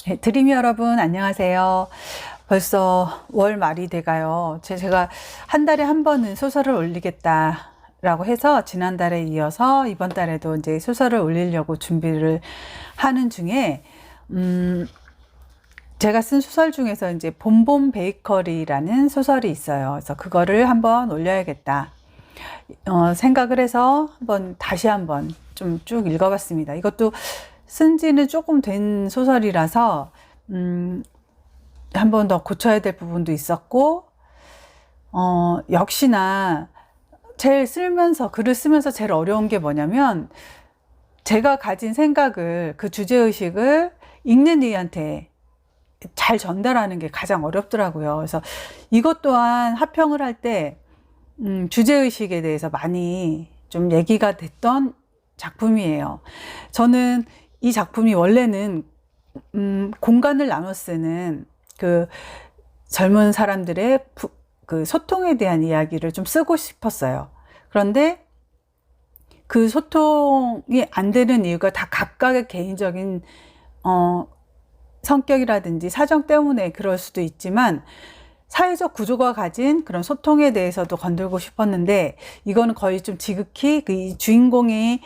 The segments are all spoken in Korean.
네, 드림 여러분 안녕하세요. 벌써 월 말이 돼가요. 제가 한 달에 한 번은 소설을 올리겠다라고 해서 지난달에 이어서 이번 달에도 이제 소설을 올리려고 준비를 하는 중에 제가 쓴 소설 중에서 이제 봄봄 베이커리라는 소설이 있어요. 그래서 그거를 한번 올려야겠다 생각을 해서 다시 한번 좀 쭉 읽어봤습니다. 이것도 쓴 지는 조금 된 소설이라서 한 번 더 고쳐야 될 부분도 있었고, 역시나 글을 쓰면서 제일 어려운 게 뭐냐면, 제가 가진 생각을, 그 주제의식을 읽는 이한테 잘 전달하는 게 가장 어렵더라고요. 그래서 이것 또한 합평을 할 때 주제의식에 대해서 많이 좀 얘기가 됐던 작품이에요. 저는 이 작품이 원래는 공간을 나눠 쓰는 그 젊은 사람들의 그 소통에 대한 이야기를 좀 쓰고 싶었어요. 그런데 그 소통이 안 되는 이유가 다 각각의 개인적인 성격이라든지 사정 때문에 그럴 수도 있지만, 사회적 구조가 가진 그런 소통에 대해서도 건들고 싶었는데, 이거는 거의 좀 지극히 그 주인공이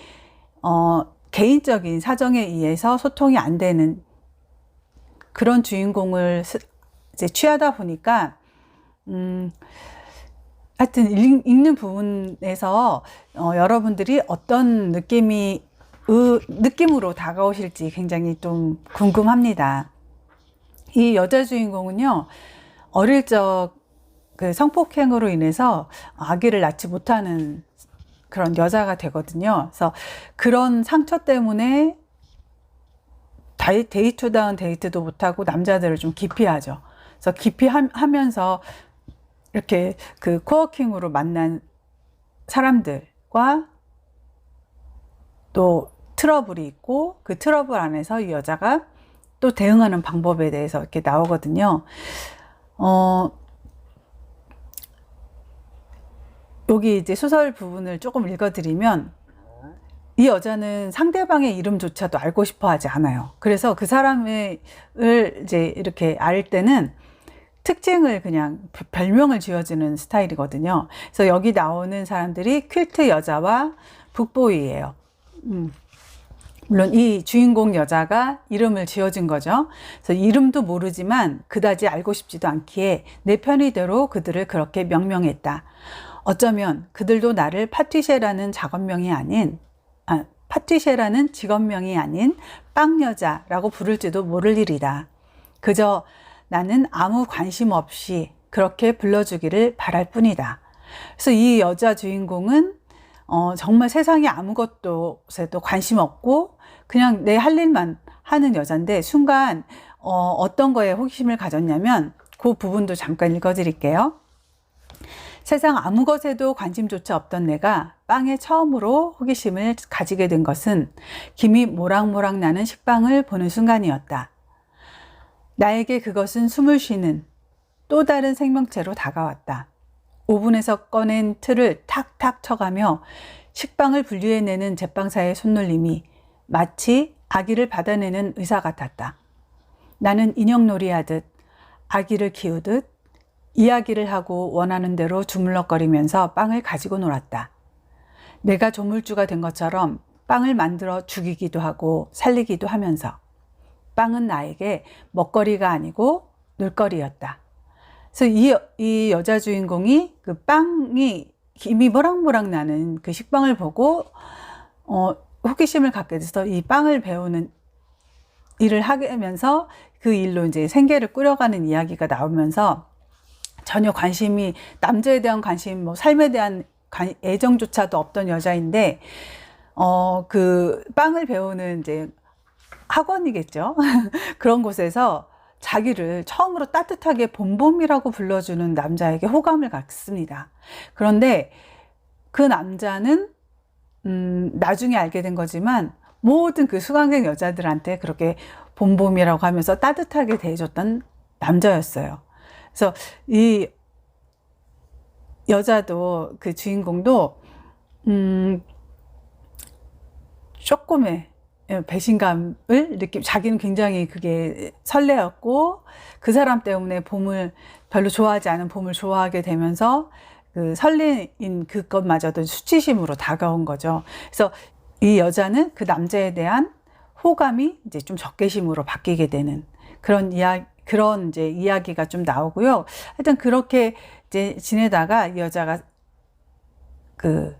개인적인 사정에 의해서 소통이 안 되는 그런 주인공을 이제 취하다 보니까, 하여튼 읽는 부분에서 여러분들이 어떤 느낌으로 다가오실지 굉장히 좀 궁금합니다. 이 여자 주인공은요, 어릴 적 그 성폭행으로 인해서 아기를 낳지 못하는 그런 여자가 되거든요. 그래서 그런 상처 때문에 데이트다운 데이트도 못하고 남자들을 좀 기피하죠. 그래서 기피하면서 이렇게 그 코워킹으로 만난 사람들과 또 트러블이 있고, 그 트러블 안에서 이 여자가 또 대응하는 방법에 대해서 이렇게 나오거든요. 여기 이제 소설 부분을 조금 읽어드리면, 이 여자는 상대방의 이름조차도 알고 싶어 하지 않아요. 그래서 그 사람을 이제 이렇게 알 때는 특징을 그냥 별명을 지어주는 스타일이거든요. 그래서 여기 나오는 사람들이 퀼트 여자와 북보이예요. 물론 이 주인공 여자가 이름을 지어준 거죠. 그래서 이름도 모르지만 그다지 알고 싶지도 않기에 내 편의대로 그들을 그렇게 명명했다. 어쩌면 그들도 나를 파티셰라는 파티셰라는 직업명이 아닌 빵여자라고 부를지도 모를 일이다. 그저 나는 아무 관심 없이 그렇게 불러주기를 바랄 뿐이다. 그래서 이 여자 주인공은 정말 세상에 아무것도 관심 없고 그냥 내 할 일만 하는 여잔데, 순간 어떤 거에 호기심을 가졌냐면, 그 부분도 잠깐 읽어드릴게요. 세상 아무 것에도 관심조차 없던 내가 빵에 처음으로 호기심을 가지게 된 것은 김이 모락모락 나는 식빵을 보는 순간이었다. 나에게 그것은 숨을 쉬는 또 다른 생명체로 다가왔다. 오븐에서 꺼낸 틀을 탁탁 쳐가며 식빵을 분리해내는 제빵사의 손놀림이 마치 아기를 받아내는 의사 같았다. 나는 인형놀이 하듯, 아기를 키우듯 이야기를 하고 원하는 대로 주물럭거리면서 빵을 가지고 놀았다. 내가 조물주가 된 것처럼 빵을 만들어 죽이기도 하고 살리기도 하면서, 빵은 나에게 먹거리가 아니고 놀거리였다. 그래서 이 여자 주인공이 그 빵이 김이 모락모락 나는 그 식빵을 보고 호기심을 갖게 돼서 이 빵을 배우는 일을 하면서 그 일로 이제 생계를 꾸려가는 이야기가 나오면서, 전혀 남자에 대한 관심, 삶에 대한 애정조차도 없던 여자인데, 그 빵을 배우는 이제 학원이겠죠. 그런 곳에서 자기를 처음으로 따뜻하게 봄봄이라고 불러주는 남자에게 호감을 갖습니다. 그런데 그 남자는 나중에 알게 된 거지만, 모든 그 수강생 여자들한테 그렇게 봄봄이라고 하면서 따뜻하게 대해줬던 남자였어요. 그래서 이 여자도, 그 주인공도 조금의 배신감을 자기는 굉장히 그게 설레었고 그 사람 때문에 봄을 별로 좋아하지 않은 봄을 좋아하게 되면서 그 설레인 그것마저도 수치심으로 다가온 거죠. 그래서 이 여자는 그 남자에 대한 호감이 이제 좀 적개심으로 바뀌게 되는 그런 이제 이야기가 좀 나오고요. 하여튼 그렇게 이제 지내다가 이 여자가 그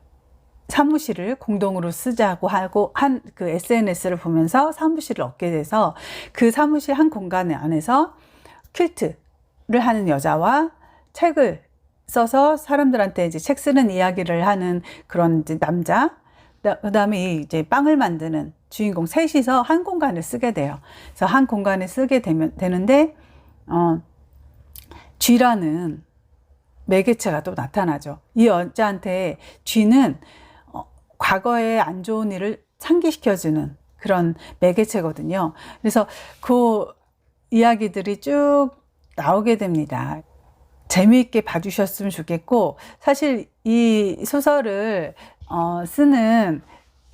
사무실을 공동으로 쓰자고 하고 한 그 SNS를 보면서 사무실을 얻게 돼서 그 사무실 한 공간 안에서 퀼트를 하는 여자와 책을 써서 사람들한테 이제 책 쓰는 이야기를 하는 그런 이제 남자, 그다음에 이제 빵을 만드는 주인공 셋이서 한 공간을 쓰게 돼요. 그래서 한 공간을 쓰게 되는데 쥐라는 매개체가 또 나타나죠. 이 여자한테 쥐는 과거의 안 좋은 일을 상기시켜주는 그런 매개체거든요. 그래서 그 이야기들이 쭉 나오게 됩니다. 재미있게 봐주셨으면 좋겠고, 사실 이 소설을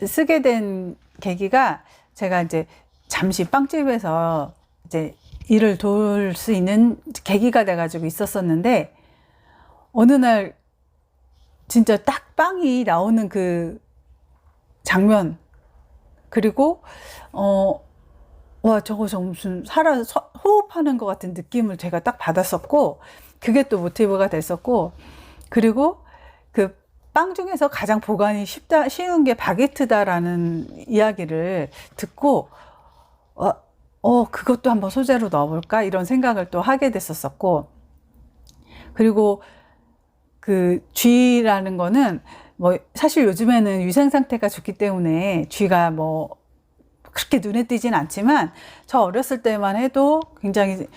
쓰게 된 계기가 제가 이제 잠시 빵집에서 이제 일을 도울 수 있는 계기가 돼가지고 있었었는데, 어느 날 진짜 딱 빵이 나오는 그 장면, 그리고 와, 저거 무슨 호흡하는 것 같은 느낌을 제가 딱 받았었고, 그게 또 모티브가 됐었고, 그리고 그 빵 중에서 가장 보관이 쉬운 게 바게트다라는 이야기를 듣고, 그것도 한번 소재로 넣어볼까? 이런 생각을 또 하게 됐었었고, 그리고 그 쥐라는 거는 뭐 사실 요즘에는 위생 상태가 좋기 때문에 쥐가 뭐 그렇게 눈에 띄진 않지만 저 어렸을 때만 해도 굉장히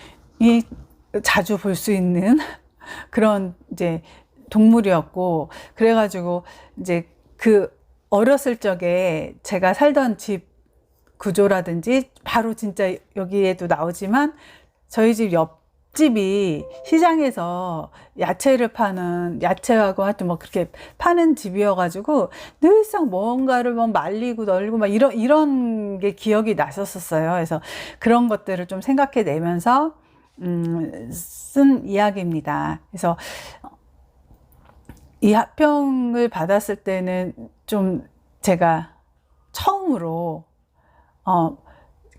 자주 볼 수 있는 그런 이제 동물이었고, 그래가지고 이제 그 어렸을 적에 제가 살던 집 구조라든지 바로 진짜 여기에도 나오지만 저희 집 옆집이 시장에서 야채를 파는, 야채하고 하여튼 뭐 그렇게 파는 집이어가지고 늘상 뭔가를 막 말리고 널고 막 이런 게 기억이 났었어요. 그래서 그런 것들을 좀 생각해 내면서 쓴 이야기입니다. 그래서 이 합평을 받았을 때는 좀 제가 처음으로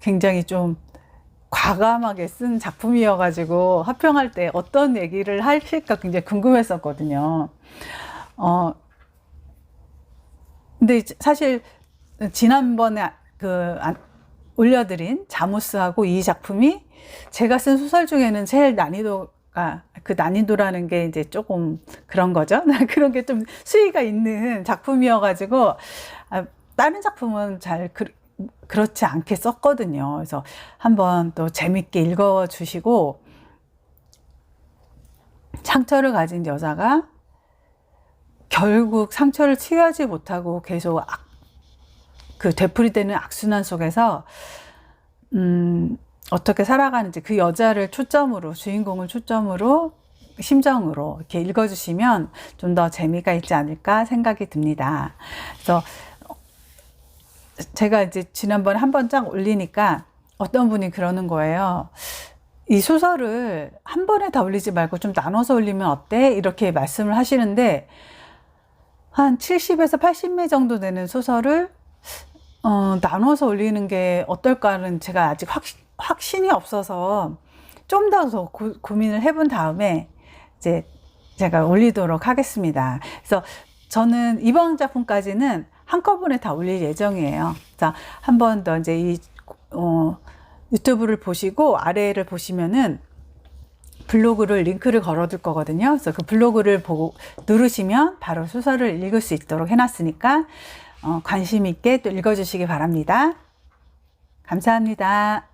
굉장히 좀 과감하게 쓴 작품이어가지고 합평할 때 어떤 얘기를 하실까 굉장히 궁금했었거든요. 근데 사실 지난번에 올려드린 자무스하고 이 작품이 제가 쓴 소설 중에는 제일 난이도라는 게 이제 조금 그런 거죠. 그런 게 좀 수위가 있는 작품이어가지고, 다른 작품은 잘 그렇지 않게 썼거든요. 그래서 한번 또 재밌게 읽어주시고, 상처를 가진 여자가 결국 상처를 치유하지 못하고 계속 되풀이되는 악순환 속에서 어떻게 살아가는지, 그 여자를 초점으로, 주인공을 초점으로, 심정으로 이렇게 읽어주시면 좀 더 재미가 있지 않을까 생각이 듭니다. 그래서 제가 이제 지난번에 한 번 쫙 올리니까 어떤 분이 그러는 거예요. 이 소설을 한 번에 다 올리지 말고 좀 나눠서 올리면 어때? 이렇게 말씀을 하시는데, 한 70에서 80매 정도 되는 소설을 나눠서 올리는 게 어떨까는 제가 아직 확신이 없어서 좀 더 고민을 해본 다음에 이제 제가 올리도록 하겠습니다. 그래서 저는 이번 작품까지는 한꺼번에 다 올릴 예정이에요. 자, 한 번 더 이제 유튜브를 보시고 아래를 보시면은 블로그를 링크를 걸어둘 거거든요. 그래서 그 블로그를 보고 누르시면 바로 소설을 읽을 수 있도록 해놨으니까 관심 있게 또 읽어주시기 바랍니다. 감사합니다.